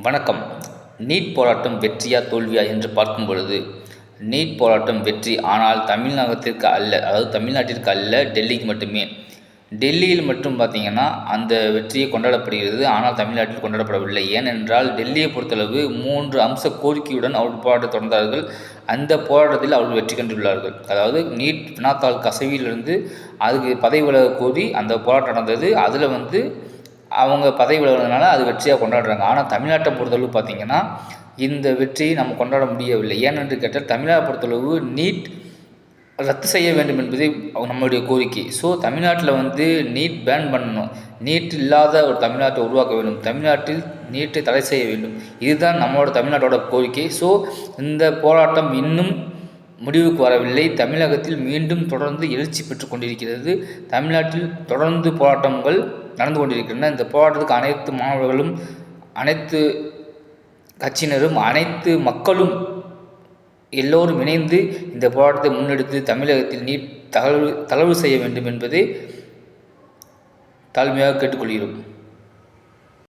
வணக்கம். நீட் போராட்டம் வெற்றியா தோல்வியா என்று பார்க்கும் பொழுது, நீட் போராட்டம் வெற்றி. ஆனால் தமிழகத்திற்கு அல்ல, அதாவது தமிழ்நாட்டிற்கு அல்ல, டெல்லிக்கு மட்டுமே. டெல்லியில் மட்டும் பார்த்திங்கன்னா அந்த வெற்றியை கொண்டாடப்படுகிறது. ஆனால் தமிழ்நாட்டில் கொண்டாடப்படவில்லை. ஏனென்றால் டெல்லியை பொறுத்தளவு 3 அம்ச கோரிக்கையுடன் அவர்கள் போராட்டத்தை தொடர்ந்தார்கள். அந்த போராட்டத்தில் அவர்கள் வெற்றி கண்டுள்ளார்கள். அதாவது நீட் வினாத்தாள் கசிவிலிருந்து அதுக்கு பதவி விலக கோரி அந்த போராட்டம் நடந்தது. அதில் அவங்க பதவி விலகினதுனால அது வெற்றியாக கொண்டாடுறாங்க. ஆனால் தமிழ்நாட்டை பொறுத்தளவு பார்த்திங்கன்னா இந்த வெற்றியை நம்ம கொண்டாட முடியவில்லை. ஏனென்று கேட்டால் தமிழ்நாட்டை பொறுத்தளவு நீட் ரத்து செய்ய வேண்டும் என்பதே நம்மளுடைய கோரிக்கை. ஸோ தமிழ்நாட்டில் நீட் பேன் பண்ணணும், நீட் இல்லாத ஒரு தமிழ்நாட்டை உருவாக்க வேண்டும், தமிழ்நாட்டில் நீட்டை தடை செய்ய வேண்டும். இதுதான் நம்மளோட தமிழ்நாட்டோட கோரிக்கை. ஸோ இந்த போராட்டம் இன்னும் முடிவுக்கு வரவில்லை. தமிழகத்தில் மீண்டும் தொடர்ந்து எழுச்சி பெற்று கொண்டிருக்கிறது. தமிழ்நாட்டில் தொடர்ந்து போராட்டங்கள் நடந்து கொண்டிருக்கின்றன. இந்த போராட்டத்துக்கு அனைத்து மாணவர்களும், அனைத்து கட்சியினரும், அனைத்து மக்களும் எல்லோரும் இணைந்து இந்த போராட்டத்தை முன்னெடுத்து தமிழகத்தில் நீட் தளர்வு செய்ய வேண்டும் என்பதை தாழ்மையாக கேட்டுக்கொள்கிறோம்.